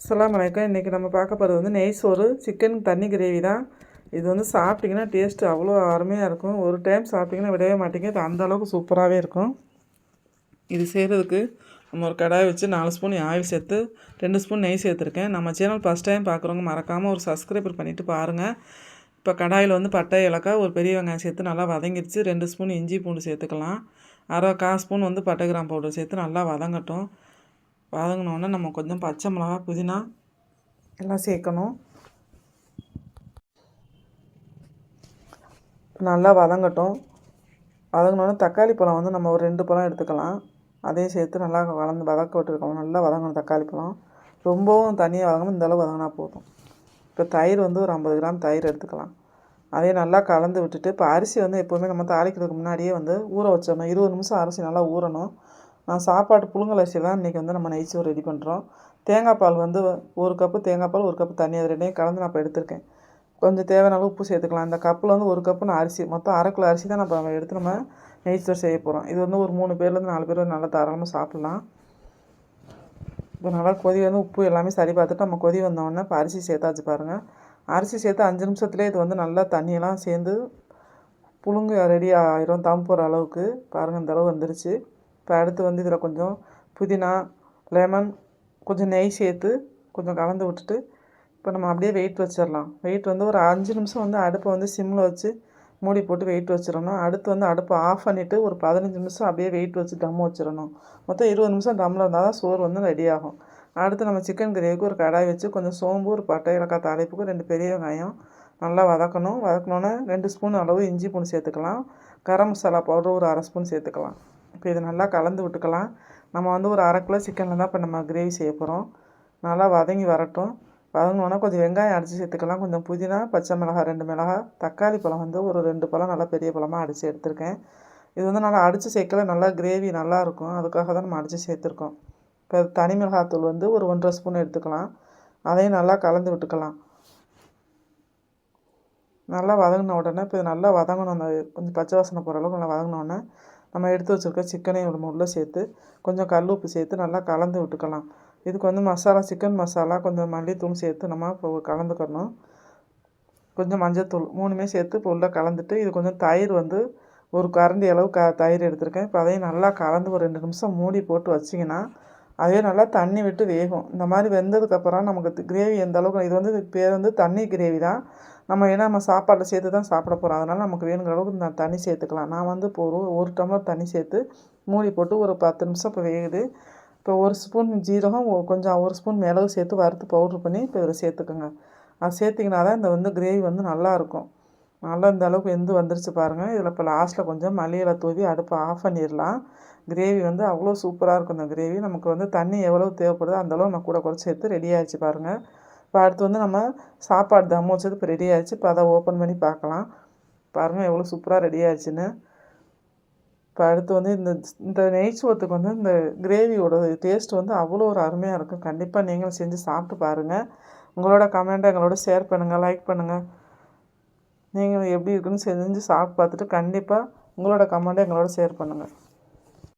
அஸ்ஸலாமு அலைக்கும். இன்றைக்கி நம்ம பார்க்க போகிறது வந்து நெய் சோறு சிக்கன் தண்ணி கிரேவி தான். இது வந்து சாப்பிட்டிங்கன்னா டேஸ்ட்டு அவ்வளோ அருமையாக இருக்கும். ஒரு டைம் சாப்பிட்டிங்கன்னா விடவே மாட்டிங்க. இது அந்தளவுக்கு சூப்பராகவே இருக்கும். இது செய்கிறதுக்கு நம்ம ஒரு கடாய் வச்சு 4 ஸ்பூன் ஆயில் சேர்த்து 2 ஸ்பூன் நெய் சேர்த்துருக்கேன். நம்ம சேனல் ஃபஸ்ட் டைம் பார்க்குறவங்க மறக்காமல் ஒரு சப்ஸ்கிரைபர் பண்ணிவிட்டு பாருங்கள். இப்போ கடாயில் வந்து பட்டை ஏலக்காய் ஒரு பெரிய வெங்காயம் சேர்த்து நல்லா வதங்கிடுச்சு. 2 ஸ்பூன் இஞ்சி பூண்டு சேர்த்துக்கலாம். கால் ஸ்பூன் வந்து பட்டை கிராம்பு பவுடர் சேர்த்து நல்லா வதங்கட்டும். வதங்கினோடனே நம்ம கொஞ்சம் பச்சை மிளகா புதினா எல்லாம் சேர்க்கணும். நல்லா வதங்கட்டும். வதங்கினோடனே தக்காளி பழம் வந்து நம்ம ஒரு 2 பழம் எடுத்துக்கலாம். அதையும் சேர்த்து நல்லா வதக்க விட்டுருக்கோம். நல்லா வதங்கணும் தக்காளி பழம். ரொம்பவும் தனியாக வதங்கணும், இந்தளவு வதங்கினா போதும். இப்போ தயிர் வந்து ஒரு 50 கிராம் தயிர் எடுத்துக்கலாம். அதையும் நல்லா கலந்து விட்டுட்டு, இப்போ அரிசி வந்து எப்போவுமே நம்ம தாளிக்கிறதுக்கு முன்னாடியே வந்து ஊற வச்சிடணும். 20 நிமிஷம் அரிசி நல்லா ஊறணும். நான் சாப்பாட்டு புழுங்கல் அரிசி தான் இன்றைக்கி வந்து நம்ம நெய்ச்சோறு ரெடி பண்ணுறோம். தேங்காய் பால் வந்து 1 கப்பு தேங்காய் பால் 1 கப்பு தண்ணி, அது ரெண்டையும் கலந்து நான் இப்போ எடுத்திருக்கேன். கொஞ்சம் தேவையான அளவு உப்பு சேர்த்துக்கலாம். இந்த கப்பில் வந்து 1 கப்பு நான் அரிசி, மொத்தம் 1/2 கிலோ அரிசி தான் நம்ம எடுத்து நம்ம நெய்ச்சோறு செய்ய போகிறோம். இது வந்து ஒரு 3 பேர்லேருந்து 4 பேர் நல்லா தாராளமாக சாப்பிட்லாம். இப்போ நல்லா கொதி வந்து உப்பு எல்லாமே சரி பார்த்துட்டு நம்ம கொதி வந்தோடனே இப்போ அரிசி சேர்த்தாச்சு பாருங்கள். அரிசி சேர்த்து 5 நிமிஷத்துலேயே இது வந்து நல்லா தண்ணியெல்லாம் சேர்ந்து புழுங்கு ரெடி ஆயிரும். தம் போகிற அளவுக்கு பாருங்கள், இந்த அளவு வந்துருச்சு. இப்போ அடுத்து வந்து இதில் கொஞ்சம் புதினா, லெமன், கொஞ்சம் நெய் சேர்த்து கொஞ்சம் கலந்து விட்டுட்டு இப்போ நம்ம அப்படியே வெயிட் வச்சிடலாம். வெயிட் வந்து ஒரு 5 நிமிஷம் வந்து அடுப்பை வந்து சிம்மில் வச்சு மூடி போட்டு வெயிட் வச்சிடணும். அடுத்து வந்து அடுப்பை ஆஃப் பண்ணிவிட்டு ஒரு 15 நிமிஷம் அப்படியே வெயிட் வச்சு தம் வச்சிடணும். மொத்தம் 20 நிமிஷம் தம்மில் இருந்தால் தான் சோறு வந்து ரெடி ஆகும். அடுத்து நம்ம சிக்கன் கிரேவிக்கு ஒரு கடாய் வச்சு கொஞ்சம் சோம்பு, ஒரு பட்டை ஏலக்காய் தாளிப்புக்கு 2 பெரிய வெங்காயம் நல்லா வதக்கணும். வதக்கினோன்னே 2 ஸ்பூன் அளவு இஞ்சி பூண்டு சேர்த்துக்கலாம். கரம் மசாலா பவுடர் ஒரு 1/2 ஸ்பூன் சேர்த்துக்கலாம். இப்போ இதை நல்லா கலந்து விட்டுக்கலாம். நம்ம வந்து ஒரு 1/2 கிலோ சிக்கனில் தான் இப்போ நம்ம கிரேவி செய்ய போகிறோம். நல்லா வதங்கி வரட்டும். வதங்கினோன்னா கொஞ்சம் வெங்காயம் அடித்து சேர்த்துக்கலாம். கொஞ்சம் புதினா, பச்சை மிளகாய் 2 மிளகாய், தக்காளி பழம் வந்து ஒரு 2 பழம் நல்லா பெரிய பழமாக அடித்து எடுத்திருக்கேன். இது வந்து நல்லா அடித்து சேர்க்கல, நல்லா கிரேவி நல்லாயிருக்கும். அதுக்காக தான் நம்ம அடித்து சேர்த்துருக்கோம். இப்போ தனி மிளகாத்தூள் வந்து ஒரு 1.5 ஸ்பூன் எடுத்துக்கலாம். அதையும் நல்லா கலந்து விட்டுக்கலாம். நல்லா வதங்கின உடனே இப்போ இது நல்லா வதங்கணும். அந்த கொஞ்சம் பச்சை வாசனை போகிற அளவுக்கு நல்லா வதங்கினோடனே நம்ம எடுத்து வச்சுருக்க சிக்கனையும் ஒரு உள்ளே சேர்த்து கொஞ்சம் கல் உப்பு சேர்த்து நல்லா கலந்து விட்டுக்கலாம். இதுக்கு வந்து மசாலா, சிக்கன் மசாலா, கொஞ்சம் மல்லித்தூள் சேர்த்து நம்ம இப்போ கலந்துக்கணும். கொஞ்சம் மஞ்சத்தூள் 3மே சேர்த்து இப்போ உள்ளே கலந்துட்டு, இது கொஞ்சம் தயிர் வந்து ஒரு கரண்டி அளவு தயிர் எடுத்திருக்கேன். இப்போ அதையும் நல்லா கலந்து ஒரு 2 நிமிஷம் மூடி போட்டு வச்சிங்கன்னா அதே நல்லா தண்ணி விட்டு வேகும். இந்த மாதிரி வெந்ததுக்கப்புறம் நமக்கு கிரேவி எந்த அளவுக்கு, இது வந்து பேர் வந்து தண்ணி கிரேவி தான். ஏன்னா நம்ம சாப்பாட்டில் சேர்த்து தான் சாப்பிட போகிறோம். அதனால் நமக்கு வேணுங்கிற அளவுக்கு நான் தண்ணி சேர்த்துக்கலாம். நான் வந்து இப்போ ஒரு டம்ளர் தண்ணி சேர்த்து மூடி போட்டு ஒரு 10 நிமிஷம் இப்போ வேகுது. இப்போ 1 ஸ்பூன் ஜீரகம், கொஞ்சம் 1 ஸ்பூன் மிளகு சேர்த்து வறுத்து பவுட்ரு பண்ணி இப்போ இதில் சேர்த்துக்கோங்க. அது சேர்த்திங்கன்னா தான் இந்த வந்து கிரேவி வந்து நல்லாயிருக்கும். நல்லா இந்த அளவுக்கு வெந்து வந்துருச்சு பாருங்கள். இதில் இப்போ லாஸ்ட்டில் கொஞ்சம் மல்லி இலை தூவி அடுப்பை ஆஃப் பண்ணிடலாம். கிரேவி வந்து அவ்வளோ சூப்பராக இருக்கும். இந்த கிரேவி நமக்கு வந்து தண்ணி எவ்வளோ தேவைப்படுதோ அந்தளவு நான் கூட குறைச்சி சேர்த்து ரெடி ஆகிடுச்சு பாருங்கள். இப்போ அடுத்து வந்து நம்ம சாப்பாடு தம் வச்சது இப்போ ரெடி ஆகிடுச்சு. இப்போ அதை ஓப்பன் பண்ணி பார்க்கலாம். பாருங்கள் எவ்வளோ சூப்பராக ரெடி ஆகிடுச்சின்னு. இப்போ அடுத்து வந்து இந்த நெய் சோற்றுக்கு வந்து இந்த கிரேவியோட டேஸ்ட் வந்து அவ்வளோ ஒரு அருமையாக இருக்கும். கண்டிப்பாக நீங்களும் செஞ்சு சாப்பிட்டு பாருங்கள். உங்களோட கமெண்ட்டை எங்களோட ஷேர் பண்ணுங்கள், லைக் பண்ணுங்கள். நீங்கள் எப்படி இருக்குன்னு செஞ்சு சாப்பிட்டு பார்த்துட்டு கண்டிப்பாக உங்களோட கமெண்ட்டை எங்களோட ஷேர் பண்ணுங்கள்.